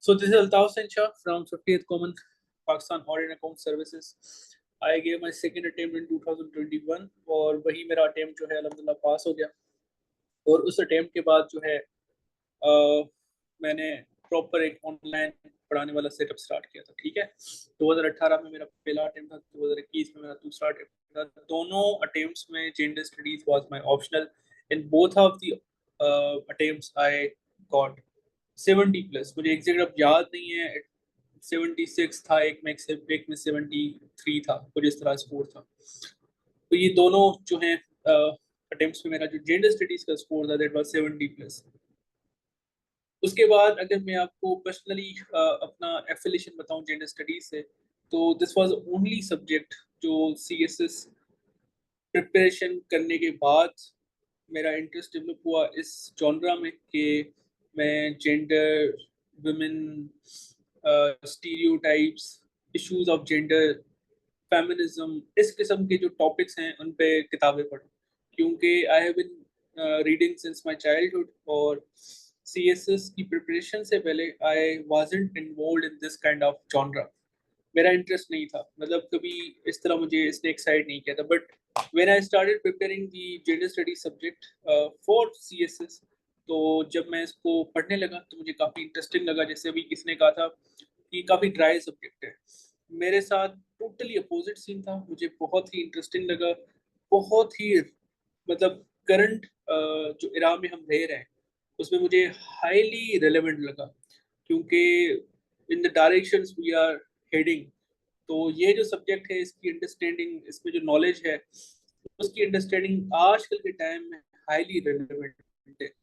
So this is Altaf Sencha from 50th Common Pakistan Audit and Account Services. I gave my second attempt in 2021 और वही मेरा attempt जो है अल्हम्दुलिल्लाह पास हो गया। और उस अटेम्प्ट के बाद जो है मैंने प्रॉपर एक ऑनलाइन पढ़ाने वाला सेटअप स्टार्ट किया था। ठीक है, 2018 में मेरा पहला अटेम्प्ट था, 2021 में मेरा दूसरा अटेम्प्ट था। दोनों अटेम्प्ट्स में gender studies was my optional. In both of the attempts I got 70 plus. मुझे एग्जैक्ट अब याद नहीं है, 76 था एक में, 73 था, कुछ इस तरह स्कोर था। तो ये दोनों जो हैं अटेम्प्ट्स में मेरा जो जेंडर स्टडीज का स्कोर था दैट वाज 70 प्लस। उसके बाद अगर मैं आपको पर्सनली अपना एफिलिएशन बताऊं जेंडर स्टडीज से, तो दिस वाज ओनली सब्जेक्ट जो सीएसएस प्रिपरेशन करने के बाद मेरा इंटरेस्ट डेवलप हुआ इस जॉनरा में कि मैं gender, women, stereotypes, issues of gender, feminism, इस किस्म के जो टॉपिक्स हैं उन पे किताबें पढूं। क्योंकि I have been reading since my childhood, और सीएसएस की प्रिपरेशन से पहले I wasn't involved in this kind of genre. मेरा इंटरेस्ट नहीं था, मतलब कभी इस तरह मुझे इसने एक्साइट नहीं किया था। But when I started preparing the gender studies subject for CSS, तो जब मैं इसको पढ़ने लगा तो मुझे काफ़ी इंटरेस्टिंग लगा। जैसे अभी किसने कहा था कि काफ़ी ड्राई सब्जेक्ट है, मेरे साथ टोटली अपोजिट सीन था। मुझे बहुत ही इंटरेस्टिंग लगा, बहुत ही मतलब करंट जो इरा में हम रह रहे हैं उसमें मुझे हाईली रेलेवेंट लगा। क्योंकि in the directions we are heading, तो ये जो सब्जेक्ट है इसकी अंडरस्टैंडिंग, इसमें जो नॉलेज है उसकी अंडरस्टैंडिंग आजकल के टाइम में हाईली रेलेवेंट है।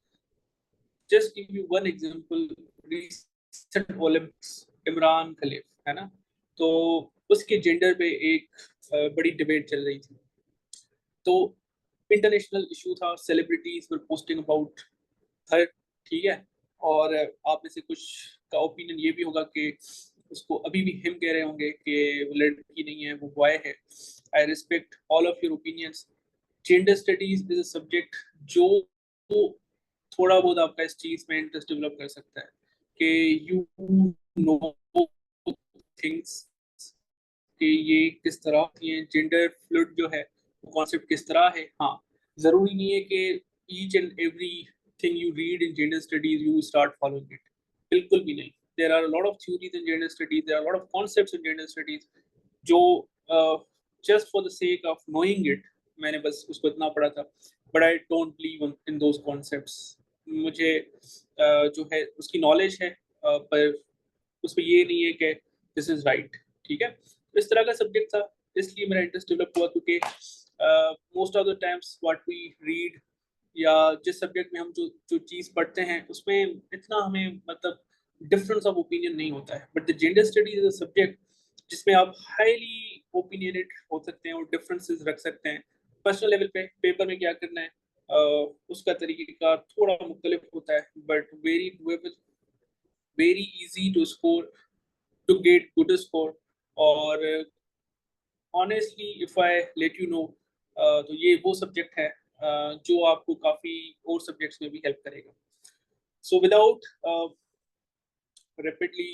Just give you one example, recent Olympics, इमरान खलीफ है ना, तो उसके जेंडर पे एक बड़ी डिबेट चल रही थी। तो इंटरनेशनल इशू था, celebrities were posting about her, ठीक है। और आप में से कुछ का ओपिनियन ये भी होगा कि उसको अभी भी हिम कह रहे होंगे कि वो लड़की नहीं है, वो बॉय है। I respect all of your opinions. Gender studies is a subject जो थोड़ा बहुत आपका इस चीज में इंटरेस्ट डेवलप कर सकता है कि यू नो थिंग्स कि ये किस तरह की है, जेंडर फ्लूइड जो है वो कॉन्सेप्ट किस तरह है। हाँ, जरूरी नहीं है कि each and every thing you read in gender studies you start following it, बिल्कुल भी नहीं। There are lot of theories in gender studies, there are lot of concepts in gender studies जो just for the sake of knowing it मैंने बस उसको इतना पढ़ा था, but I don't believe in those concepts. मुझे जो है उसकी नॉलेज है, पर उस पर ये नहीं है कि दिस इज राइट। ठीक है, इस तरह का सब्जेक्ट था, इसलिए मेरा इंटरेस्ट डेवलप हुआ। क्योंकि most of the times what we read, या जिस सब्जेक्ट में हम जो जो चीज़ पढ़ते हैं उसमें इतना हमें मतलब डिफरेंस ऑफ ओपिनियन नहीं होता है। But the gender studies is a subject जिसमें आप हाईली ओपिनियनेट हो सकते हैं और डिफरेंसेस रख सकते हैं। पर्सनल लेवल पे पेपर में क्या करना है उसका तरीका थोड़ा मुख्तलिफ होता है, but very doable, very easy to score, to get good score. और honestly if I let you know, तो ये वो सब्जेक्ट है जो आपको काफ़ी और सब्जेक्ट्स में भी हेल्प करेगा। So without rapidly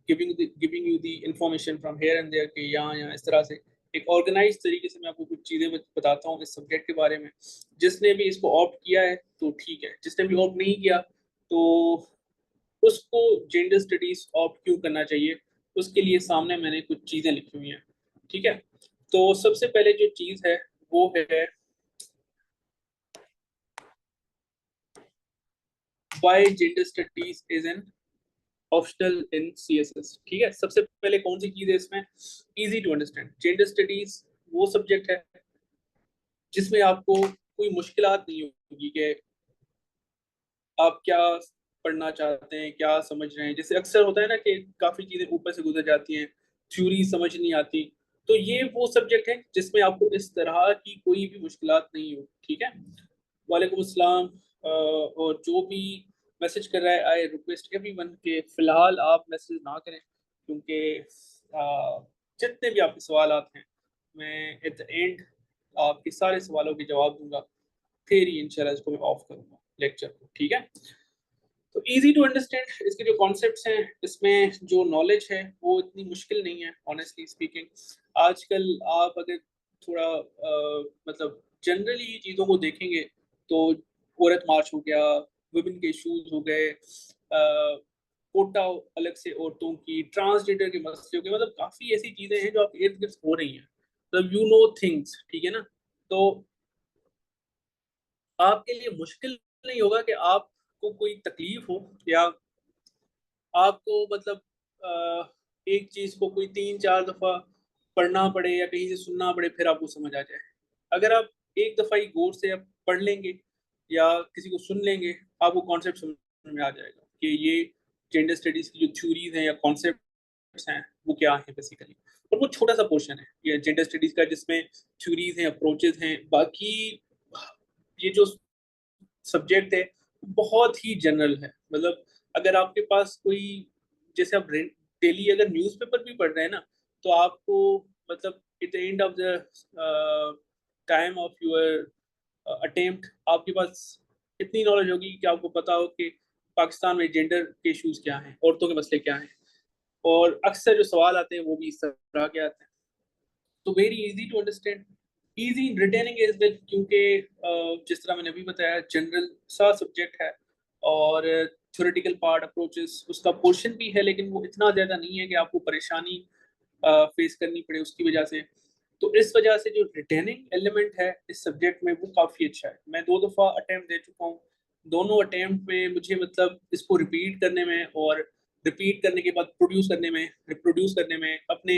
giving you the information from here and there कि यहाँ इस तरह से एक ऑर्गेनाइज तरीके से मैं आपको कुछ चीज़ें बताता हूँ इस सब्जेक्ट के बारे में। जिसने भी इसको ऑप्ट किया है तो ठीक है, जिसने भी ऑप्ट नहीं किया तो उसको जेंडर स्टडीज ऑप्ट क्यों करना चाहिए, उसके लिए सामने मैंने कुछ चीज़ें लिखी हुई हैं। ठीक है, तो सबसे पहले जो चीज़ है वो है why gender studies is an optional in CSS. ठीक है, सबसे पहले कौन सी चीज़ है इसमें, easy to understand. Gender studies वो सब्जेक्ट है जिसमें आपको कोई मुश्किलात नहीं होगी कि आप क्या पढ़ना चाहते हैं, क्या समझ रहे हैं। जैसे अक्सर होता है ना कि काफ़ी चीज़ें ऊपर से गुजर जाती हैं, थ्योरी समझ नहीं आती। तो ये वो सब्जेक्ट है जिसमें आपको इस तरह की कोई भी मुश्किलात नहीं हो। ठीक है, वालेकुम अस्सलाम। और जो भी मैसेज कर रहा है, आई रिक्वेस्ट एवरीवन के फ़िलहाल आप मैसेज ना करें, क्योंकि जितने भी आपके सवाल हैं मैं एट द एंड आपके सारे सवालों के जवाब दूंगा, फिर ही इंशाल्लाह इसको मैं ऑफ करूंगा लेक्चर को। ठीक है, तो इजी टू अंडरस्टैंड इसके जो कॉन्सेप्ट्स हैं, इसमें जो नॉलेज है वो इतनी मुश्किल नहीं है ऑनेस्टली स्पीकिंग। आजकल आप अगर थोड़ा मतलब जनरली चीज़ों को देखेंगे तो औरत मार्च हो गया, वुमेन के इश्यूज हो गए, कोटा अलग से औरतों की, ट्रांसजेंडर के मसले हो गए, मतलब काफ़ी ऐसी चीज़ें हैं जो आप इर्द गिर्द हो रही हैं, मतलब यू नो थिंग्स, ठीक है ना। तो आपके लिए मुश्किल नहीं होगा कि आपको कोई तकलीफ हो या आपको मतलब एक चीज को कोई 3-4 दफा पढ़ना पड़े या कहीं से सुनना पड़े फिर आपको समझ आ जाए। अगर आप एक दफा ही गौर से आप पढ़ लेंगे या किसी को सुन लेंगे, आपको कॉन्सेप्ट समझ में आ जाएगा कि ये जेंडर स्टडीज की जो थ्योरीज हैं या कॉन्सेप्ट्स हैं वो क्या है बेसिकली। और वो छोटा सा पोर्शन है ये जेंडर स्टडीज का जिसमें थ्योरीज हैं, अप्रोचेज हैं। बाकी ये जो सब्जेक्ट है बहुत ही जनरल है। मतलब अगर आपके पास कोई, जैसे आप डेली अगर न्यूज़पेपर भी पढ़ रहे हैं ना, तो आपको मतलब at the end of the time of your attempt आपके पास इतनी नॉलेज होगी कि आपको पता हो कि पाकिस्तान में जेंडर के इश्यूज क्या हैं, औरतों के मसले क्या हैं। और अक्सर जो सवाल आते हैं वो भी इस तरह के आते हैं। तो very easy to understand, easy in retaining as well, क्योंकि जिस तरह मैंने अभी बताया जनरल सा सब्जेक्ट है और थ्योरेटिकल पार्ट अप्रोचेस उसका पोर्शन भी है, लेकिन वो इतना ज़्यादा नहीं है कि आपको परेशानी फेस करनी पड़े उसकी वजह से। तो इस वजह से जो रिटेनिंग एलिमेंट है इस सब्जेक्ट में वो काफ़ी अच्छा है। मैं 2 दफ़ा अटैम्प्ट दे चुका हूँ, दोनों अटैम्प्ट में मुझे मतलब इसको रिपीट करने में और रिपीट करने के बाद प्रोड्यूस करने में, रिप्रोड्यूस करने में, अपने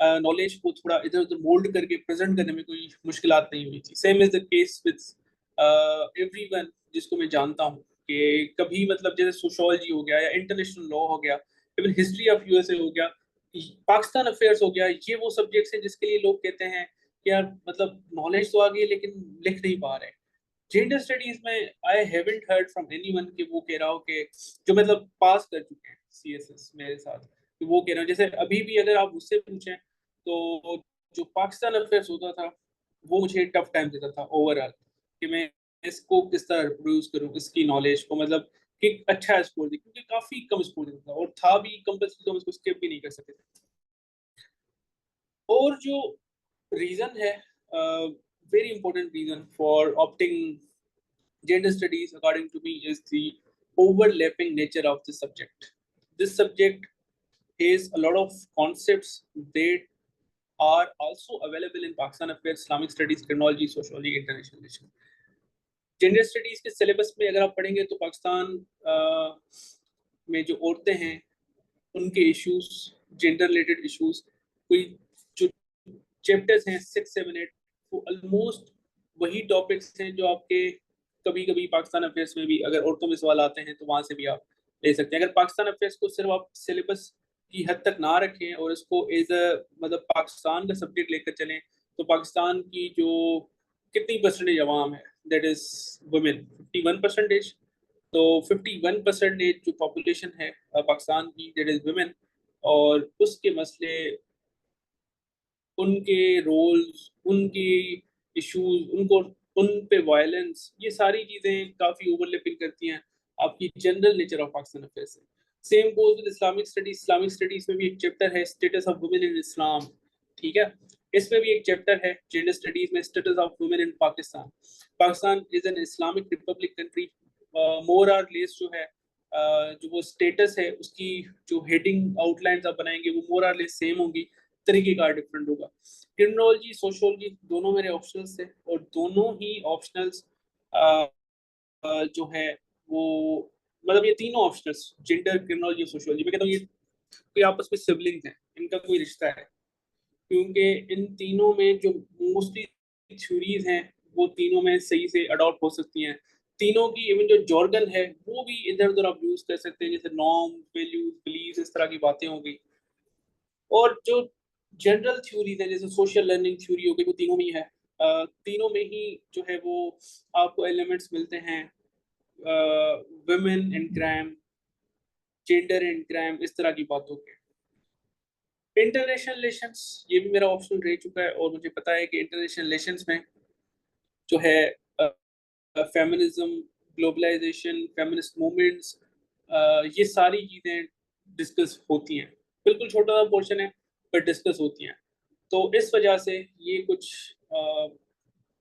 नॉलेज को थोड़ा इधर उधर मोल्ड करके प्रेजेंट करने में कोई मुश्किलात नहीं हुई थी। Same is the case with everyone जिसको मैं जानता हूँ कि कभी मतलब जैसे सोशियोलॉजी हो गया या इंटरनेशनल लॉ हो गया, इवन हिस्ट्री ऑफ यूएसए हो गया, पाकिस्तान अफेयर्स हो गया, ये वो सब्जेक्ट्स हैं जिसके लिए लोग कहते हैं कि यार मतलब नॉलेज तो आ गई लेकिन लिख नहीं पा रहे। जेंडर स्टडीज में I haven't heard from anyone कि वो कह रहा हो कि जो मतलब पास कर चुके हैं सीएसएस मेरे साथ, कि वो कह रहे हो जैसे अभी भी अगर आप मुझसे पूछें तो जो पाकिस्तान अफेयर्स होता था वो मुझे टफ टाइम देता था ओवरऑल, कि मैं इसको किस तरह रिप्रोड्यूस करूँ इसकी नॉलेज को, मतलब कि अच्छा स्कोर दे, क्योंकि काफी कम स्कोर देता था और था भी कंपल्सरी, तो हम उसको स्किप भी नहीं कर सकते थे। और जो रीजन है, very important reason for opting gender studies according to me is the overlapping nature of the subject. This subject has a lot of concepts that are also available in Pakistan affairs, Islamic studies, criminology, sociology, international relations. Gender studies के syllabus में अगर आप पढ़ेंगे तो पाकिस्तान में जो औरतें हैं उनके इश्यूज, जेंडर रिलेटेड इश्यूज, कोई जो चैप्टर्स हैं 6, 7, 8, वो ऑलमोस्ट वही टॉपिक्स हैं जो आपके कभी कभी पाकिस्तान अफेयर्स में भी अगर औरतों में सवाल आते हैं तो वहां से भी आप ले सकते हैं। अगर पाकिस्तान अफेयर्स को सिर्फ आप सिलेबस की हद तक ना रखें और इसको एज अ मतलब पाकिस्तान का सब्जेक्ट लेकर चलें, तो पाकिस्तान की जो कितनी परसेंटेज अवाम है, दैट इज वुमेन 51%। तो 51% जो पॉपुलेशन है पाकिस्तान की, दैट इज वुमेन, और उसके मसले, उनके रोल्स, उनकी इश्यूज, उनको उन पे वायलेंस, ये सारी चीजें काफी ओवरलैपिंग करती हैं आपकी general nature of Pakistan affair से। Same goes with Islamic studies. Islamic studies में भी एक चैप्टर है status of women in Islam, ठीक है। इसमें भी एक चैप्टर है जेंडर स्टडीज में status of women in Pakistan. Pakistan is an Islamic republic country, more or less जो है जो वो स्टेटस है उसकी जो हेडिंग आउटलाइंस आप बनाएंगे वो मोर और लेस सेम होंगी, तरीकेकार डिफरेंट होगा। क्रिमिनोलॉजी, सोशियोलॉजी दोनों मेरे ऑप्शनल्स थे और दोनों ही ऑप्शनल्स जो है वो मतलब ये तीनों ऑप्शनल्स जेंडर, क्रिमिनोलॉजी, सोशियोलॉजी, मैं कहता हूँ ये कोई आपस में सिबलिंग्स हैं, इनका कोई रिश्ता है, क्योंकि इन तीनों में जो मोस्टली थ्योरीज हैं वो तीनों में सही से अडॉप्ट हो सकती हैं। तीनों की इवन जो जॉर्गन है वो भी इधर उधर आप यूज कर सकते हैं, जैसे नॉर्म, वैल्यूज, बिलीफ, इस तरह की बातें हो गई। और जो जनरल थ्योरीज है जैसे सोशल लर्निंग थ्योरी हो गई वो तीनों में ही है। तीनों में ही जो है वो आपको एलिमेंट्स मिलते हैं, women and crime, gender and crime, इस तरह की बातों के। इंटरनेशनल रिलेशंस ये भी मेरा ऑप्शन रह चुका है और मुझे पता है कि इंटरनेशनल रिलेशंस में जो है फेमिनिज्म, ग्लोबलाइजेशन, फेमिनिस्ट मूवमेंट्स, ये सारी चीजें डिस्कस होती हैं। बिल्कुल छोटा सा पोर्शन है पर डिस्कस होती हैं। तो इस वजह से ये कुछ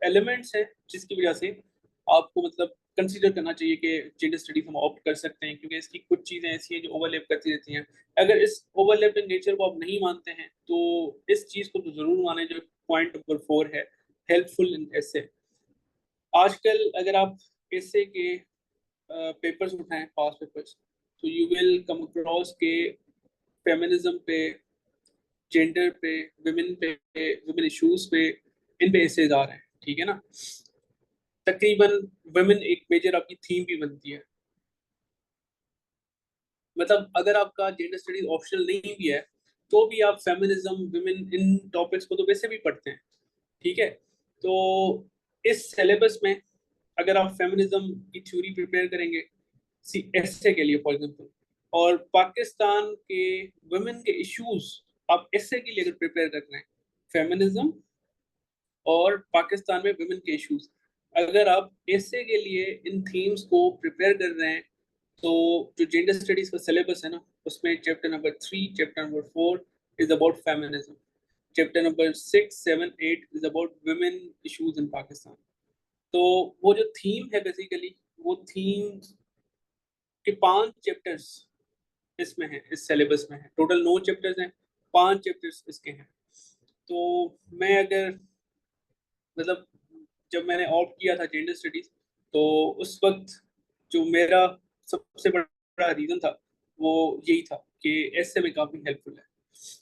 एलिमेंट्स हैं जिसकी वजह से आपको मतलब कंसीडर करना चाहिए कि जेंडर स्टडीज हम ऑप्ट कर सकते हैं, क्योंकि इसकी कुछ चीज़ें ऐसी हैं जो ओवरलैप करती रहती हैं। अगर इस ओवरलैपिंग नेचर को आप नहीं मानते हैं तो इस चीज़ को तो ज़रूर माने जो पॉइंट नंबर 4 है, हेल्पफुल इन एसे। आजकल अगर आप एसे के पेपर्स उठाएं, पास पेपर्स, तो यू विल कम अक्रॉस के फेमिनिज्म पे, जेंडर पे, विमेन इश्यूज पे, इन पे एसेज आ रहे हैं, ठीक है ना। तकरीबन वुमेन एक मेजर आपकी थीम भी बनती है। मतलब अगर आपका जेंडर स्टडीज ऑप्शनल नहीं भी है तो भी आप फेमिनिज्म, वुमेन, इन टॉपिक्स को तो वैसे भी पढ़ते हैं, ठीक है। तो इस सिलेबस में अगर आप फेमिनिज्म की थ्योरी प्रिपेयर करेंगे सी एसए के लिए फॉर एग्जांपल, और पाकिस्तान के वुमेन के इश्यूज आप एसए के लिए अगर प्रिपेयर कर रहे हैं, फेमिनिज्म और पाकिस्तान में वुमेन के इश्यूज, अगर आप एसए के लिए इन थीम्स को प्रिपेयर कर रहे हैं, तो जो जेंडर स्टडीज का सिलेबस है ना, उसमें chapter number 3, chapter number 4 is about feminism, chapter number 6, 7, 8 is about women issues in Pakistan. तो वो जो थीम है बेसिकली, वो थीम के 5 चैप्टर्स इसमें है, इस सिलेबस में है। टोटल 9 चैप्टर्स हैं, 5 चैप्टर्स इसके हैं। तो मैं अगर मतलब जब मैंने ऑप्ट किया था जेंडर स्टडीज, तो उस वक्त जो मेरा सबसे बड़ा रीजन था वो यही था कि ऐसे में काफी हेल्पफुल है।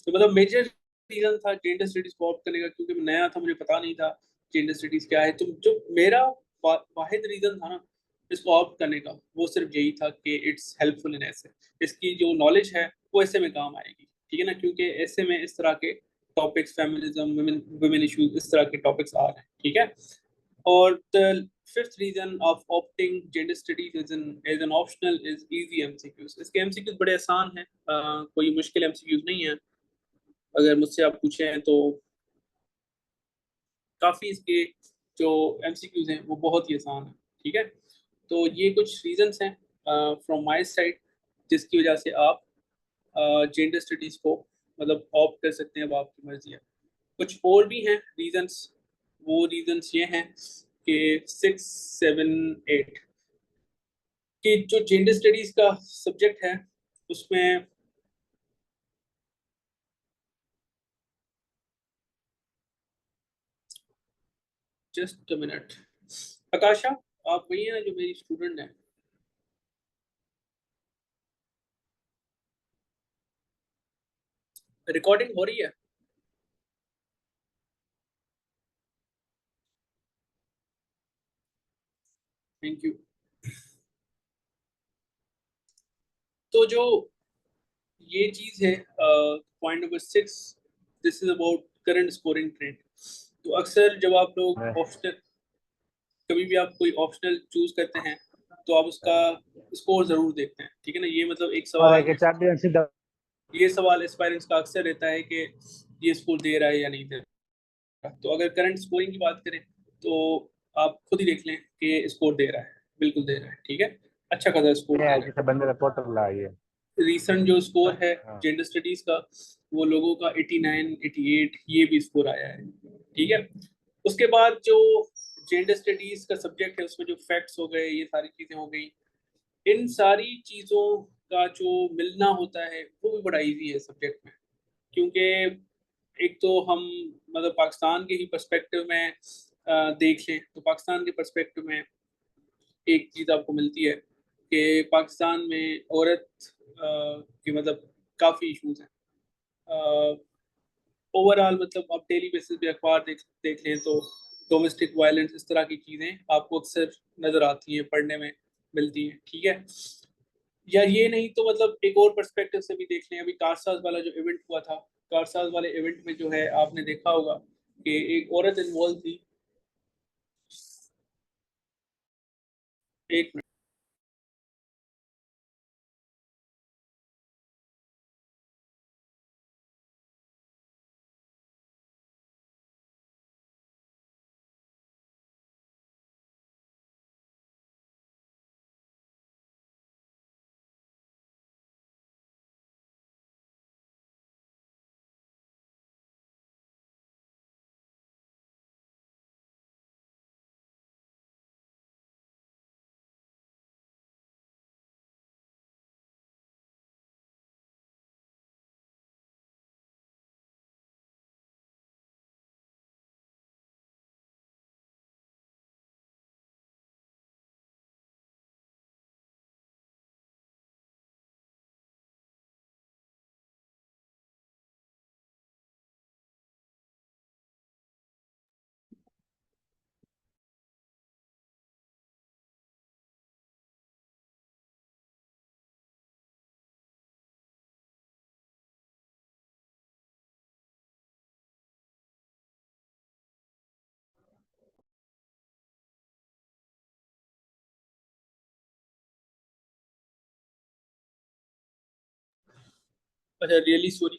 तो मतलब मेजर रीजन था जेंडर स्टडीज को ऑप्ट करने का, क्योंकि मैं नया था, मुझे पता नहीं था जेंडर स्टडीज क्या है। तो जो मेरा वाहिद रीजन था ना इसको ऑप्ट करने का, वो सिर्फ यही था कि इट्स हेल्पफुल इन ऐसे, इसकी जो नॉलेज है वो ऐसे में काम आएगी, ठीक है ना, क्योंकि ऐसे में इस तरह के टॉपिक्स, फेमिनिज्म, वुमेन इश्यूज, इस तरह के टॉपिक्स आ रहे हैं, ठीक है। और the fifth reason of opting gender studies as an optional is easy MCQs. इसके एमसीक्यूज बड़े आसान हैं, कोई मुश्किल एमसीक्यूज नहीं है। अगर मुझसे आप पूछें तो काफी इसके जो एमसीक्यूज हैं वो बहुत ही आसान है, ठीक है। तो ये कुछ रीजंस हैं फ्रॉम माय साइड जिसकी वजह से आप जेंडर स्टडीज को मतलब ऑप्ट कर सकते हैं, अब आपकी मर्जी है। कुछ और भी हैं रीजंस, वो रीजंस ये हैं कि 6, 7, 8 कि जो जेंडर स्टडीज का सब्जेक्ट है उसमें, जस्ट अ मिनट, आकाशा आप वही हैं जो मेरी स्टूडेंट है? रिकॉर्डिंग हो रही है? Thank you. तो जो ये चीज है point number 6, this is about current scoring trend. तो अक्सर जब आप लोग ऑप्शनल, कभी भी आप कोई ऑप्शनल चूज करते हैं तो आप उसका स्कोर जरूर देखते हैं, ठीक है ना। ये मतलब एक Para सवाल, que Champions League ये सवाल एस्पायरेंट्स का अक्सर रहता है कि ये स्कोर दे रहा है या नहीं दे रहा। तो अगर करंट स्कोरिंग की बात करें तो आप खुद ही देख लें कि स्कोर दे रहा है, बिल्कुल दे रहा है, ठीक है, अच्छा खासा स्कोर दे है रहा है। कि बंदे रिपोर्टर लाई है। रिसेंट जो स्कोर है हाँ। जेंडर स्टडीज का, वो लोगों का 89, 88 ये भी स्कोर आया है, ठीक है। उसके बाद जो जेंडर स्टडीज का सब्जेक्ट है उसमें जो फैक्ट्स हो गए, ये सारी चीजें हो गई, इन सारी चीजों का जो मिलना होता है वो भी बड़ा इजी है सब्जेक्ट में। क्योंकि एक तो हम मतलब पाकिस्तान के ही पर्सपेक्टिव में देख लें तो पाकिस्तान के पर्सपेक्टिव में एक चीज़ आपको मिलती है कि पाकिस्तान में औरत की मतलब काफ़ी इश्यूज हैं ओवरऑल। मतलब आप डेली बेसिस पे अखबार देख लें तो डोमेस्टिक वायलेंस, इस तरह की चीज़ें आपको अक्सर नज़र आती हैं, पढ़ने में मिलती हैं, ठीक है। या ये नहीं तो मतलब एक और पर्सपेक्टिव से भी देख लें, अभी कारसाज वाला जो इवेंट हुआ था, कारसाज वाले इवेंट में जो है आपने देखा होगा कि एक औरत इन्वॉल्व थी। एक अच्छा, रियली सॉरी।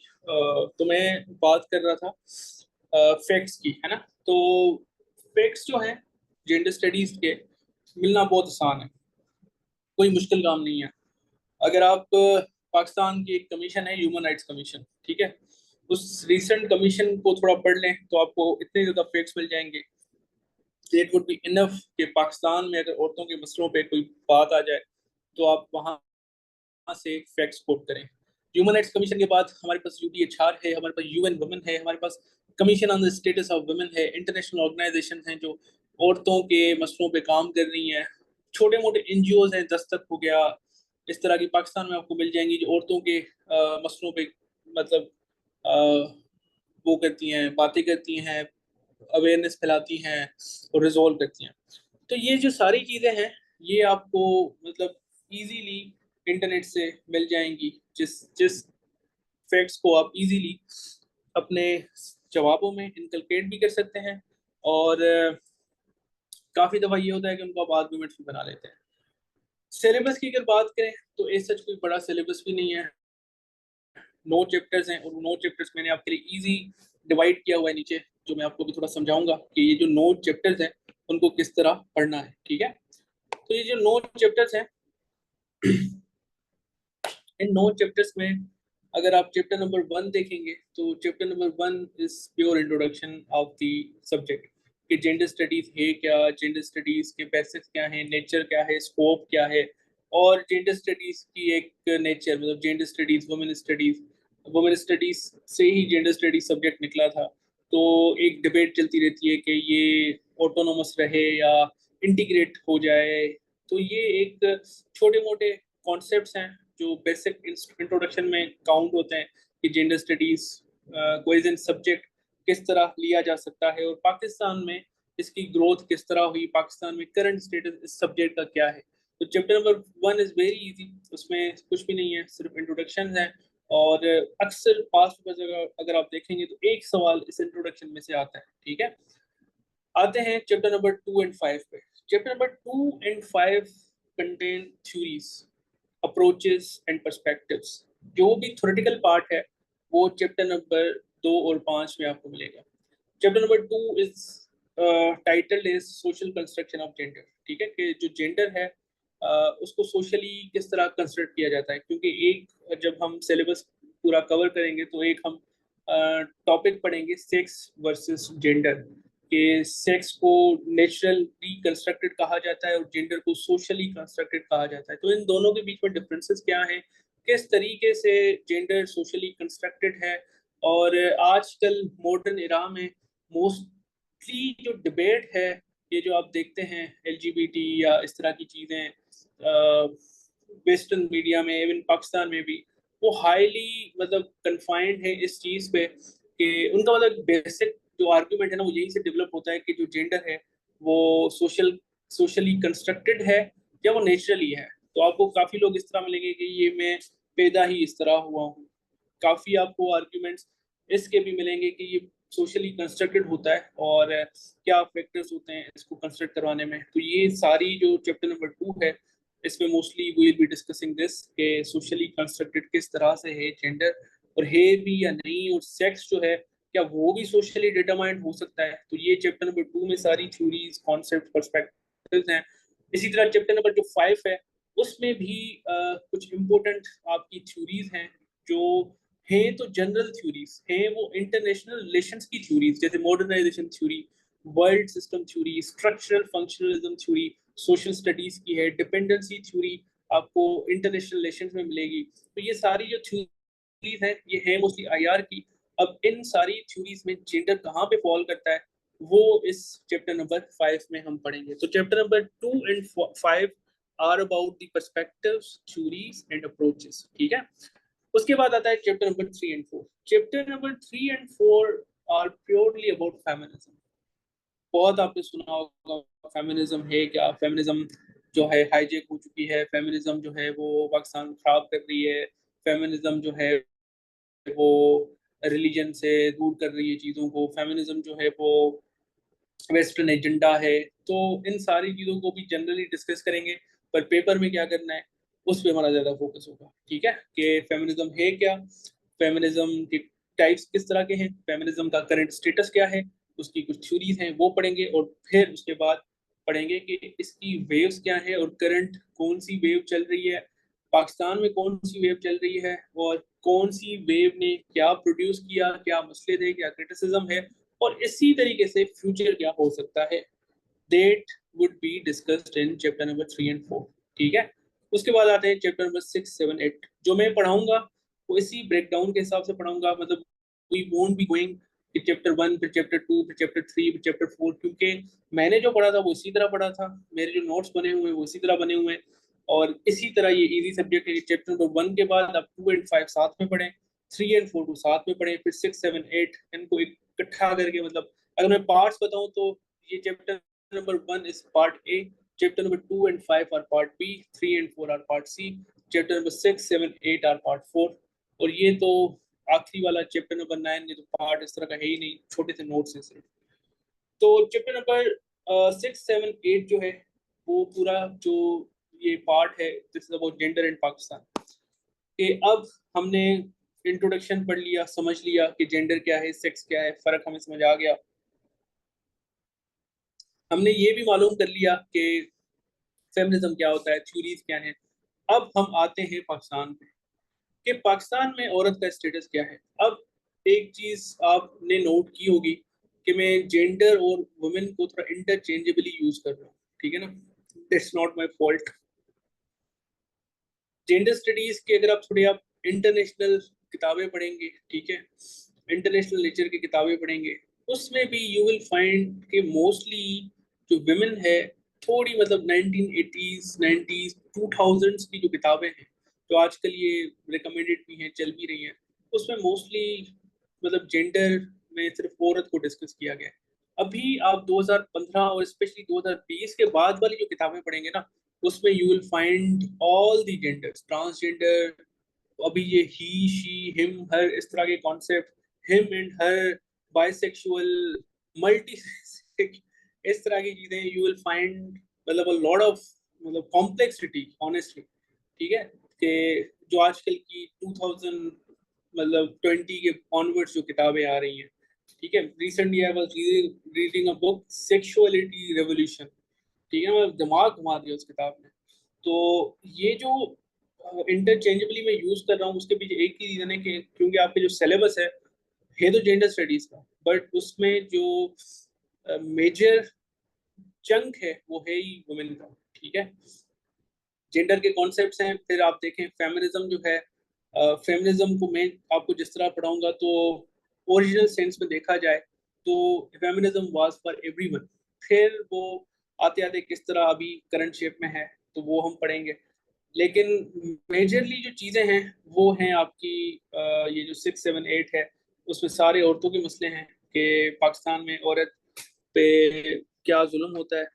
तो मैं बात कर रहा था फैक्ट्स की, है ना। तो फैक्ट्स जो हैं जेंडर स्टडीज के, मिलना बहुत आसान है, कोई मुश्किल काम नहीं है। अगर आप पाकिस्तान की एक कमीशन है, ह्यूमन राइट्स कमीशन, ठीक है, उस रिसेंट कमीशन को थोड़ा पढ़ लें तो आपको इतने ज़्यादा फैक्ट्स मिल जाएंगे, इट वुड बी इनफ कि पाकिस्तान में अगर औरतों के मसलों पे कोई बात आ जाए तो आप वहाँ से फैक्ट्स कोट करें। ह्यूमन राइट्स कमीशन के बाद हमारे पास यूडीएचआर है, हमारे पास यूएन वुमेन है, हमारे पास commission on the status of women है, इंटरनेशनल ऑर्गेनाइजेशन हैं जो औरतों के मसलों पे काम कर रही हैं, छोटे मोटे एनजीओज हैं, दस्तक हो गया, इस तरह की पाकिस्तान में आपको मिल जाएंगी जो औरतों के मसलों पे मतलब अ, वो करती हैं, बातें करती हैं, अवेयरनेस फैलाती हैं और रिजोल्व करती हैं। तो ये जो सारी चीज़ें हैं ये आपको मतलब इजीली इंटरनेट से मिल जाएंगी, जिस जिस फैक्ट्स को आप इजीली अपने जवाबों में इनकलकेट भी कर सकते हैं। और काफ़ी दफ़ा ये होता है कि उनको आप आर्गूमेंट्स भी बना लेते हैं। सिलेबस की अगर बात करें तो इस सच कोई बड़ा सिलेबस भी नहीं है, 9 चैप्टर्स हैं और 9 चैप्टर्स मैंने आपके लिए इजी डिवाइड किया हुआ है नीचे, जो मैं आपको भी थोड़ा समझाऊंगा कि ये जो 9 चैप्टर्स हैं उनको किस तरह पढ़ना है, ठीक है। तो ये जो 9 चैप्टर्स हैं, इन 9 चैप्टर्स में अगर आप चैप्टर नंबर 1 देखेंगे तो chapter number 1 is pure introduction of the subject, कि जेंडर स्टडीज है क्या, जेंडर स्टडीज के बेसिक्स क्या हैं, नेचर क्या है, स्कोप क्या है, और जेंडर स्टडीज की एक नेचर, मतलब जेंडर स्टडीज, वुमेन स्टडीज से ही जेंडर स्टडीज सब्जेक्ट निकला था। तो एक डिबेट चलती रहती है कि ये ऑटोनोमस रहे या इंटीग्रेट हो जाए। तो ये एक छोटे मोटे कॉन्सेप्ट्स हैं जो बेसिक इंट्रोडक्शन में काउंट होते हैं कि जेंडर स्टडीज को एज एन सब्जेक्ट किस तरह लिया जा सकता है और पाकिस्तान में इसकी ग्रोथ किस तरह हुई, पाकिस्तान में करंट स्टेटस इस सब्जेक्ट का क्या है। तो chapter number 1 is very easy, उसमें कुछ भी नहीं है, सिर्फ इंट्रोडक्शन है। और अक्सर पास्ट पेपर अगर आप देखेंगे तो एक सवाल इस इंट्रोडक्शन में से आता है, ठीक है। आते हैं चैप्टर नंबर 2 और 5 पे। चैप्टर नंबर 2 और 5 contain theories, approaches and perspectives. जो भी थ्योरेटिकल पार्ट है वो चैप्टर नंबर 2 और 5 में आपको मिलेगा। Chapter number 2 is titled is social construction of gender, ठीक है, कि जो जेंडर है उसको सोशली किस तरह कंस्ट्रक्ट किया जाता है। क्योंकि एक जब हम सिलेबस पूरा कवर करेंगे तो एक हम टॉपिक पढ़ेंगे सेक्स वर्सेस जेंडर, कि सेक्स को नेचुरली कंस्ट्रक्टेड कहा जाता है और जेंडर को सोशली कंस्ट्रक्टेड कहा जाता है। तो इन दोनों के बीच में डिफरेंसेस क्या हैं, किस तरीके से जेंडर सोशली कंस्ट्रक्टेड है। और आजकल मॉडर्न इरा में मोस्टली जो डिबेट है, ये जो आप देखते हैं एलजीबीटी या इस तरह की चीज़ें वेस्टर्न मीडिया में, इवन पाकिस्तान में भी, वो हाईली मतलब कन्फाइंड है इस चीज़ पे कि उनका मतलब बेसिक जो आर्ग्यूमेंट है ना वो यही से डेवलप होता है कि जो जेंडर है वो सोशली कंस्ट्रक्टेड है या वो नेचुरली है। तो आपको काफ़ी लोग इस तरह मिलेंगे कि ये मैं पैदा ही इस तरह हुआ हूँ। काफ़ी आपको आर्ग्यूमेंट्स इसके भी मिलेंगे कि ये सोशली कंस्ट्रक्टेड होता है और क्या फैक्टर्स होते हैं इसको कंस्ट्रक्ट करवाने में। तो ये सारी जो चैप्टर नंबर 2 है इसमें mostly we will be discussing this के सोशली कंस्ट्रक्टेड किस तरह से है जेंडर, और है भी या नहीं, और सेक्स जो है क्या वो भी सोशली डिटरमाइंड हो सकता है। तो ये चैप्टर नंबर 2 में सारी थ्योरीज, कॉन्सेप्ट, पर्सपेक्टिव्स हैं। इसी तरह चैप्टर नंबर जो 5 है उसमें भी कुछ इंपॉर्टेंट आपकी थ्योरीज हैं जो है तो जनरल थ्योरीज है, वो इंटरनेशनल रिलेशंस की थ्योरीज, जैसे modernisation theory, world system theory, structural functionalism theory social studies की है, डिपेंडेंसी थ्योरी आपको इंटरनेशनल रिलेशंस में मिलेगी। तो ये सारी जो थ्योरीज हैं ये है मोस्टली आईआर की। अब इन सारी थ्योरीज में जेंडर कहाँ पे फॉल करता है वो इस चैप्टर नंबर 5 में हम पढ़ेंगे। तो चैप्टर नंबर 2 और 5 are about the perspectives, theories and approaches, ठीक है। उसके बाद आता है चैप्टर नंबर 3 और 4। चैप्टर नंबर 3 और 4 आर प्योरली अबाउट फेमिनिज्म। बहुत आपने सुना होगा फेमिनिज्म है क्या, फेमिनिज्म जो है हाईजेक हो चुकी है, फेमिनिज्म जो है वो पाकिस्तान खराब कर रही है, फेमिनिज्म जो है वो रिलीजन से दूर कर रही है चीज़ों को, फेमिनिज्म जो है वो वेस्टर्न एजेंडा है। तो इन सारी चीज़ों को भी जनरली डिस्कस करेंगे, पर पेपर में क्या करना है उस पर हमारा ज़्यादा फोकस होगा, ठीक है, कि फेमिनिज्म है क्या, फेमिनिज्म के टाइप्स किस तरह के हैं, फेमिनिज्म का करंट स्टेटस क्या है, उसकी कुछ थ्योरीज हैं वो पढ़ेंगे, और फिर उसके बाद पढ़ेंगे कि इसकी वेव्स क्या है और करंट कौन सी वेव चल रही है, पाकिस्तान में कौन सी वेव चल रही है, और कौन सी वेव ने क्या प्रोड्यूस किया, क्या मसले थे, क्या क्रिटिसिज्म है, और इसी तरीके से फ्यूचर क्या हो सकता है, that would be discussed in chapter number 3 and 4। ठीक है, उसके बाद आते हैं चैप्टर नंबर 6, 7, 8। जो मैं पढ़ाऊंगा वो इसी ब्रेकडाउन के हिसाब से पढ़ाऊंगा, मतलब वी वोंट बी गोइंग कि चैप्टर 1 फिर चैप्टर 2 फिर चैप्टर 3 फिर चैप्टर 4, क्योंकि मैंने जो पढ़ा था वो इसी तरह पढ़ा था, मेरे जो नोट्स बने हुए हैं वो इसी तरह बने हुए हैं, और इसी तरह ये इजी सब्जेक्ट है कि चैप्टर नंबर 1 के बाद आप 2 and 5 साथ में पढ़ें, 3 and 4 को साथ में पढ़ें, फिर 6, 7, 8 इनको इकट्ठा करके, मतलब अगर मैं पार्ट्स बताऊं तो ये chapter number 1 is part A, chapter number 2 and 5 are part B, 3 and 4 are part C, chapter number 6, 7, 8 are part 4, और ये तो आखिरी वाला चैप्टर नंबर 9 ये तो पार्ट इस तरह का है ही नहीं, छोटे से नोट्स हैं सिर्फ। तो चैप्टर नंबर 6, 7, 8 जो है वो पूरा जो ये पार्ट है this is about gender in Pakistan, कि अब हमने इंट्रोडक्शन पढ़ लिया, समझ लिया कि जेंडर क्या है, सेक्स क्या है, फर्क हमें समझ आ गया, हमने ये भी मालूम कर लिया कि फेमिनिज्म क्या होता है, थ्योरीज क्या हैं। अब हम आते हैं पाकिस्तान में, कि पाकिस्तान में औरत का स्टेटस क्या है। अब एक चीज आपने नोट की होगी कि मैं जेंडर और वुमेन को थोड़ा इंटरचेंजेबली यूज कर रहा हूँ, ठीक है ना, that's not my fault. Gender studies के अगर आप थोड़ी आप इंटरनेशनल किताबें पढ़ेंगे, ठीक है, इंटरनेशनल नेचर की किताबें पढ़ेंगे, उसमें भी यू विल फाइंड कि मोस्टली जो विमेन है थोड़ी, मतलब 1980s 90s 2000s की जो किताबें हैं जो आजकल ये रिकमेंडेड भी हैं, चल भी रही हैं, उसमें मोस्टली मतलब जेंडर में सिर्फ औरत को डिस्कस किया गया है। अभी आप 2015 और स्पेशली 2020 के बाद वाली जो किताबें पढ़ेंगे ना, उसमें you will find all the genders, transgender, अभी ये ही शी हिम हर इस तरह के concept, him and her, bisexual, multi इस तरह की चीजें यू विल फाइंड, मतलब अ लॉट ऑफ, मतलब कॉम्प्लेक्सिटी ऑनेस्टली, ठीक है, कि जो आजकल की 2000 मतलब 20 के ऑनवर्ड्स जो किताबें आ रही हैं, ठीक है, recently I was reading a book sexuality revolution, ठीक है, मैं दिमाग घुमा दिया उस किताब ने। तो ये जो इंटरचेंजेबली मैं यूज कर रहा हूँ उसके पीछे एक ही रीजन है कि क्योंकि आपके जो सिलेबस है तो जेंडर स्टडीज का, बट उसमें जो मेजर चंक है वो है ही वुमेन का, ठीक है। जेंडर के कॉन्सेप्ट्स हैं, फिर आप देखें फेमिनिज्म जो है, फेमिनिज्म को मैं आपको जिस तरह पढ़ाऊंगा तो ओरिजिनल सेंस में देखा जाए तो फेमिनिज्म वाज फॉर एवरीवन, फिर वो आते आते किस तरह अभी करंट शेप में है तो वो हम पढ़ेंगे, लेकिन मेजरली जो चीज़ें हैं वो हैं आपकी ये जो 6, 7, 8 है, उसमें सारे औरतों के मसले हैं कि पाकिस्तान में औरत पे क्या जुल्म होता है,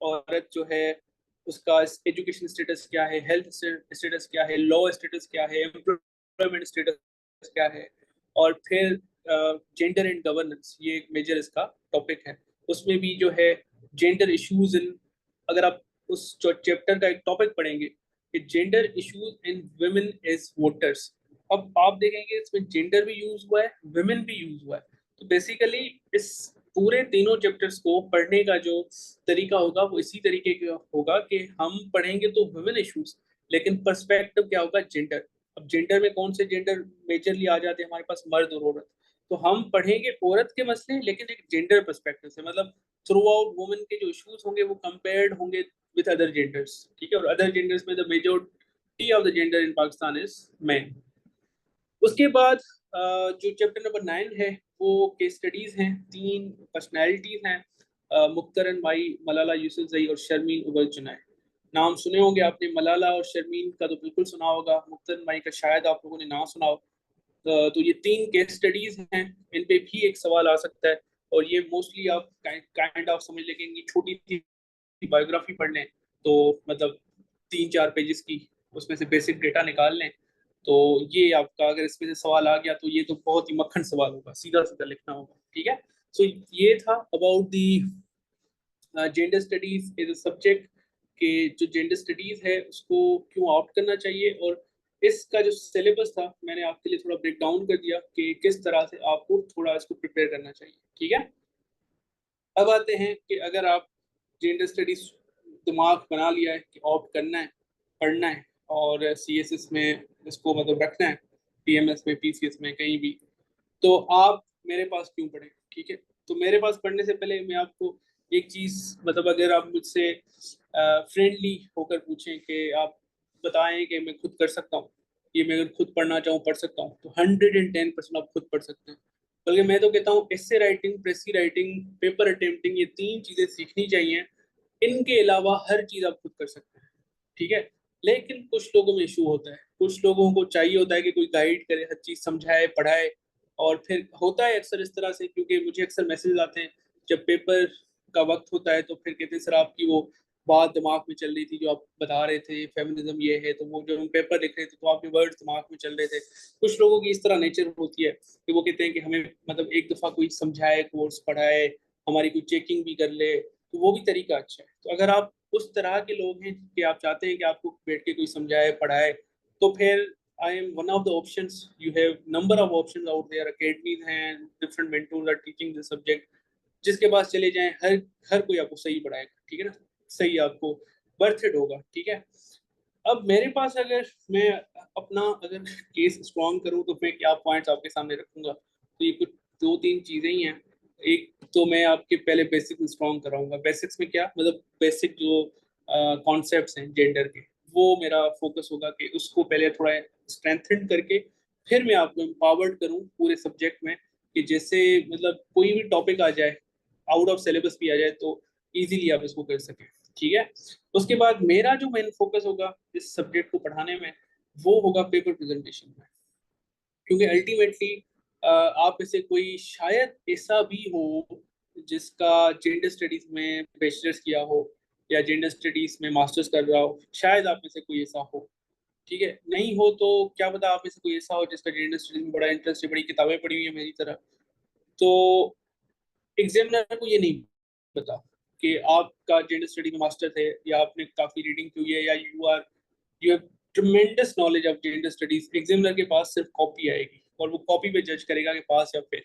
औरत जो है उसका एजुकेशन स्टेटस क्या है, हेल्थ स्टेटस क्या है, लॉ स्टेटस क्या है, एम्प्लॉयमेंट स्टेटस क्या है, और फिर जेंडर एंड गवर्नेंस ये एक मेजर इसका टॉपिक है। उसमें भी जो है जेंडर इश्यूज इन, अगर आप उस चैप्टर का एक टॉपिक पढ़ेंगे कि gender issues in women as voters, अब आप देखेंगे इसमें जेंडर भी यूज हुआ है, वुमेन भी यूज हुआ है, तो बेसिकली इस पूरे तीनों चैप्टर्स को पढ़ने का जो तरीका होगा वो इसी तरीके का होगा कि हम पढ़ेंगे तो वुमेन इश्यूज, लेकिन पर्सपेक्टिव क्या होगा, जेंडर। अब जेंडर में कौन से जेंडर मेजरली आ जाते हैं हमारे पास, मर्द और औरत, तो हम पढ़ेंगे औरत के मसले लेकिन एक जेंडर पर्सपेक्टिव से, मतलब थ्रू आउट वुमेन के जो इश्यूज होंगे वो कंपेयर्ड होंगे विद अदर जेंडर्स, ठीक है, और अदर जेंडर्स में the majority of the gender in Pakistan is man. उसके बाद जो चैप्टर नंबर 9 है वो केस स्टडीज हैं, 3 पर्सनैलिटीज हैं, मुख्तरन माई, मलाला यूसुफजई और शर्मीन उबल चुनाय। नाम सुने होंगे आपने, मलाला और शर्मीन का तो बिल्कुल सुना होगा, मुख्तरन माई का शायद आप लोगों ने ना सुना हो। तो ये 3 केस स्टडीज हैं, इन पे भी एक सवाल आ सकता है, और ये मोस्टली आप काइंड ऑफ समझ लेंगे, छोटी सी बायोग्राफी पढ़ लें तो मतलब 3, 4 पेजेस की, उसमें से बेसिक डेटा निकाल लें, तो ये आपका अगर इसमें से सवाल आ गया तो ये तो बहुत ही मक्खन सवाल होगा, सीधा सीधा लिखना होगा, ठीक है। सो ये था about the gender studies is a subject, कि जो जेंडर स्टडीज है उसको क्यों ऑप्ट करना चाहिए, और इसका जो सिलेबस था मैंने आपके लिए थोड़ा ब्रेक डाउन कर दिया कि किस तरह से आपको थोड़ा इसको प्रिपेयर करना चाहिए, ठीक है। अब आते हैं कि अगर आप जेंडर स्टडीज दिमाग बना लिया है कि ऑप्ट करना है, पढ़ना है और सीएसएस में इसको मतलब रखना है, पीएमएस में, पीसीएस में, कहीं भी, तो आप मेरे पास क्यों पढ़े, ठीक है। तो मेरे पास पढ़ने से पहले मैं आपको एक चीज मतलब अगर आप मुझसे फ्रेंडली होकर पूछें कि आप बताएं कि मैं खुद कर सकता हूँ, ये मैं अगर खुद पढ़ना चाहूँ पढ़ सकता हूँ, तो 110% आप खुद पढ़ सकते हैं। बल्कि मैं तो कहता हूँ essay writing, precis writing, paper attempting, ये 3 चीजें सीखनी चाहिए। इनके अलावा हर चीज आप खुद कर सकते हैं, ठीक है। लेकिन कुछ लोगों में इशू होता है, कुछ लोगों को चाहिए होता है कि कोई गाइड करे, हर चीज समझाए, पढ़ाए। और फिर होता है अक्सर इस तरह से, क्योंकि मुझे अक्सर मैसेज आते हैं जब पेपर का वक्त होता है, तो फिर कहते हैं सर आपकी वो बात दिमाग में चल रही थी जो आप बता रहे थे, फेमिनिज्म ये है, तो वो जो हम पेपर लिख रहे थे तो आपके वर्ड्स दिमाग में चल रहे थे। कुछ लोगों की इस तरह नेचर होती है कि वो कहते हैं कि हमें मतलब एक दफा कोई समझाए, कोर्स पढ़ाए, हमारी कोई चेकिंग भी कर ले, तो वो भी तरीका अच्छा है। तो अगर आप उस तरह के लोग हैं कि आप चाहते हैं कि आपको बैठ के कोई समझाए, पढ़ाए, तो फिर I am one of the options. You have number of options out there, academies हैं, different mentors are teaching this subject. जिसके पास चले जाएं, हर हर कोई आपको सही पढ़ाएगा, ठीक है ना, सही आपको वर्थ इट होगा, ठीक है। अब मेरे पास अगर मैं अपना अगर केस स्ट्रॉन्ग करूं तो मैं क्या पॉइंट्स आपके सामने रखूंगा, तो ये कुछ 2-3 चीजें ही हैं। एक तो मैं आपके पहले बेसिक स्ट्रॉन्ग कराऊंगा। बेसिक्स में क्या मतलब, बेसिक जो कॉन्सेप्ट्स हैं जेंडर के, वो मेरा फोकस होगा कि उसको पहले थोड़ा स्ट्रेंथन करके फिर मैं आपको एम्पावर्ड करूं पूरे सब्जेक्ट में, कि जैसे मतलब कोई भी टॉपिक आ जाए, आउट ऑफ सिलेबस भी आ जाए, तो इजीली आप इसको कर सकें, ठीक है। उसके बाद मेरा जो मेन फोकस होगा इस सब्जेक्ट को पढ़ाने में, वो होगा पेपर प्रेजेंटेशन में। क्योंकि अल्टीमेटली आप में से कोई शायद ऐसा भी हो जिसका जेंडर स्टडीज में बैचलर्स किया हो या जेंडर स्टडीज में मास्टर्स कर रहा हो, शायद आप में से कोई ऐसा हो, ठीक है। नहीं हो तो क्या पता आप में से कोई ऐसा हो जिसका जेंडर स्टडीज में बड़ा इंटरेस्ट है, बड़ी किताबें पढ़ी हुई है मेरी तरह। तो एग्जामिनर को ये नहीं पता कि आपका जेंडर स्टडी में मास्टर है या आपने काफी रीडिंग की हुई है, या you have tremendous knowledge of gender studies. Examiner के पास सिर्फ कॉपी आएगी और वो कॉपी पे जज करेगा कि पास या फेल।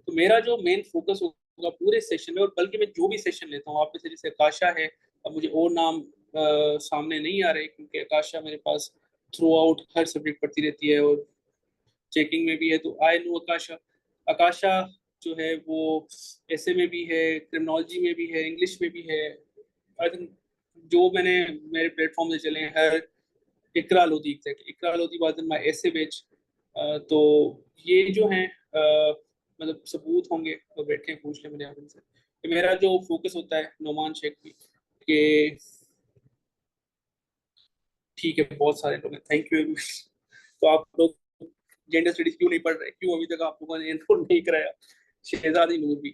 तो मेरा जो मेन फोकस होगा पूरे सेशन में, और बल्कि मैं जो भी सेशन लेता हूँ, आप में से जैसे आकाशा है, अब मुझे और नाम सामने नहीं आ रहे क्योंकि आकाशा मेरे पास थ्रू आउट हर सब्जेक्ट पढ़ती रहती है और चेकिंग में भी है, तो आई नो आकाशा। आकाशा जो है वो ऐसे में भी है, क्रिमिनोलॉजी में भी है, इंग्लिश में भी है। आई थिंक जो मैंने मेरे प्लेटफॉर्म से चले हैं, हर Iqra Lodhi, exactly Iqra Lodhi was in my essay batch. तो ये जो हैं मतलब सबूत होंगे तो बैठे पूछ ले मेरे आप इनसे। तो मेरा जो फोकस होता है नोमान शेख भी कि ठीक है, बहुत सारे लोग हैं, थैंक यू। तो आप लोग जेंडर स्टडीज क्यों नहीं पढ़ रहे, क्यों अभी तक आप लोगों ने इनरोल नहीं कराया। शहजादी नूर भी,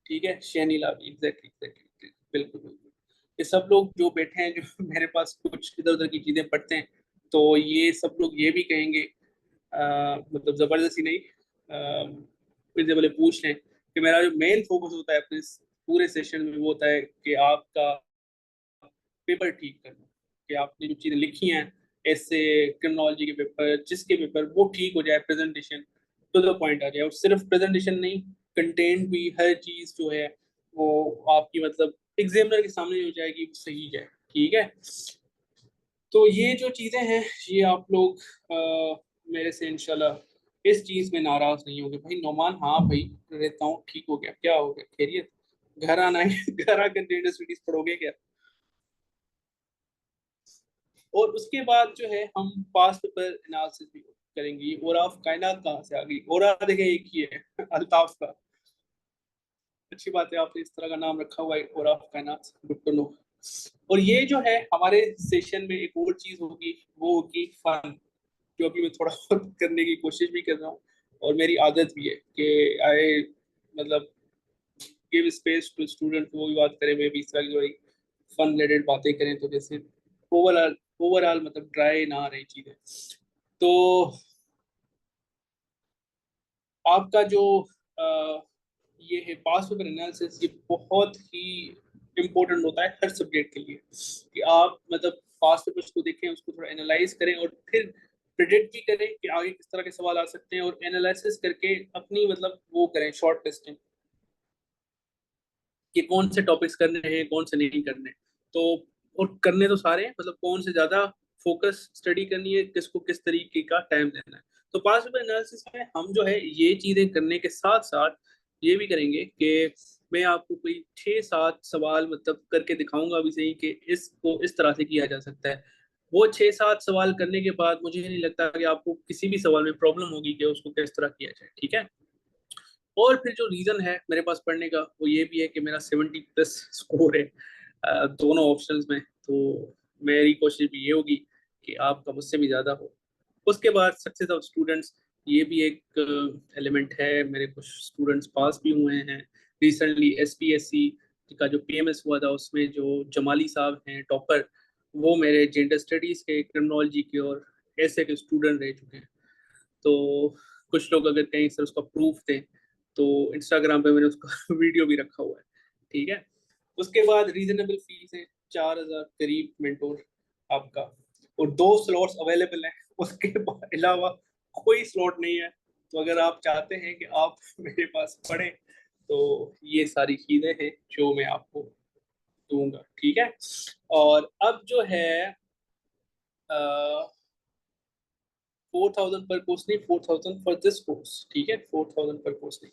ठीक है, शहनीला भी, एग्जैक्टली एग्जैक्टली, बिल्कुल बिल्कुल। ये सब लोग जो बैठे हैं, जो मेरे पास कुछ इधर उधर की चीजें पढ़ते हैं, तो ये सब लोग ये भी कहेंगे, मतलब जबरदस्ती नहीं, फिर से बोले पूछ लें कि मेरा जो मेन फोकस होता है अपने इस पूरे सेशन में, वो होता है कि आपका पेपर ठीक करना, कि आपने जो चीजें लिखी हैं, ऐसे क्रिमिनोलॉजी के पेपर, जिसके पेपर, वो ठीक हो जाए, प्रेजेंटेशन टू द पॉइंट आ जाए। और सिर्फ प्रेजेंटेशन नहीं, कंटेंट भी, हर चीज जो है वो आपकी मतलब एग्जामिनर के सामने हो जाएगी, सही जाए, ठीक है। तो ये जो चीजें हैं, ये आप लोग मेरे से इंशाल्लाह इस चीज में नाराज नहीं होंगे। भाई नोमान, हाँ भाई रहता हूँ, ठीक हो गया, क्या हो गया, खैरियत, घर आना है, घर आकर जेंडर स्टडीज पढ़ोगे क्या। और उसके बाद जो है हम पास्ट पेपर एनालिसिस भी करेंगे। और ऑफ कायनात कहाँ से आ गई, और देखे एक ही है, अल्ताफ का। अच्छी बात है आपने इस तरह का नाम रखा हुआ है, और ऑफ कायनात, गुड टू नो। और ये जो है हमारे सेशन में एक और चीज होगी, वो होगी फन, जो अभी मैं थोड़ा बहुत करने की कोशिश भी कर रहा हूँ, और मेरी आदत भी है कि आई मतलब गिव स्पेस टू स्टूडेंट, वो भी बात करें, मैं भी इस तरह की थोड़ी फन रिलेटेड बातें करें, तो जैसे ओवरऑल ओवरऑल मतलब ड्राई ना रही चीजें। तो आपका जो अ, ये है पास पेपर एनालिसिस, ये बहुत ही इम्पोर्टेंट होता है हर सब्जेक्ट के लिए, कि आप मतलब पास पेपर्स को देखें, उसको थोड़ा एनालाइज करें, और फिर प्रिडिक्ट भी करें कि आगे किस तरह के सवाल आ सकते हैं, और एनालिसिस करके अपनी मतलब वो करें शॉर्ट लिस्टिंग कि कौन से टॉपिक्स करने हैं, कौन से नहीं करने। तो और करने तो सारे हैं, मतलब कौन से ज्यादा फोकस स्टडी करनी है, किसको किस तरीके का टाइम देना है। तो पास पेपर एनालिसिस में हम जो है ये चीजें करने के साथ साथ ये भी करेंगे कि मैं आपको कोई 6-7 सवाल मतलब करके दिखाऊंगा अभी से ही कि इसको इस तरह से किया जा सकता है। वो 6-7 सवाल करने के बाद मुझे नहीं लगता कि आपको किसी भी सवाल में प्रॉब्लम होगी कि उसको किस तरह किया जाए, ठीक है। और फिर जो रीजन है मेरे पास पढ़ने का वो ये भी है कि मेरा 70+ स्कोर है दोनों ऑप्शंस में। तो मेरी कोशिश भी ये होगी कि आपका मुझसे भी ज्यादा हो। उसके बाद सक्सेस ऑफ स्टूडेंट्स, ये भी एक एलिमेंट है। मेरे कुछ स्टूडेंट्स पास भी हुए हैं रिसेंटली। एसपीएससी का जो पीएमएस हुआ था उसमें जो जमाली साहब हैं टॉपर, वो मेरे जेंडर स्टडीज के, क्रिमिनोलॉजी के और ऐसे के स्टूडेंट रह चुके हैं। तो कुछ लोग अगर कहीं सर उसका प्रूफ दें तो इंस्टाग्राम पे मैंने उसका वीडियो भी रखा हुआ है, ठीक है। उसके बाद रीजनेबल फीस है, 4,000 करीब मेंटोर आपका, और 2 स्लॉट्स अवेलेबल हैं। उसके अलावा कोई स्लॉट नहीं है। तो अगर आप चाहते हैं कि आप मेरे पास पढ़ें तो ये सारी चीजें हैं जो मैं आपको दूंगा, ठीक है। और अब जो है 4,000 पर कोर्स नहीं, 4,000 फॉर दिस कोर्स, ठीक है, 4,000 पर कोर्स नहीं।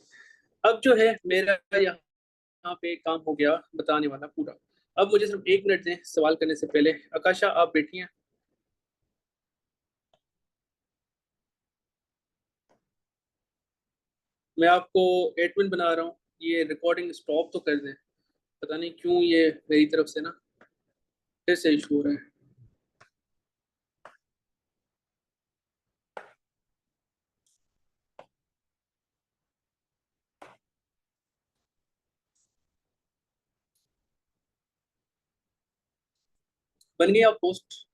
अब जो है मेरा यहाँ पे काम हो गया बताने वाला पूरा। अब मुझे सिर्फ 1 मिनट दें सवाल करने से पहले। आकाशा आप बैठी हैं? मैं आपको एडमिन बना रहा हूँ, ये रिकॉर्डिंग स्टॉप तो कर दें। पता नहीं क्यों ये मेरी तरफ से ना फिर से इशू हो रहा है। बन गई आप पोस्ट?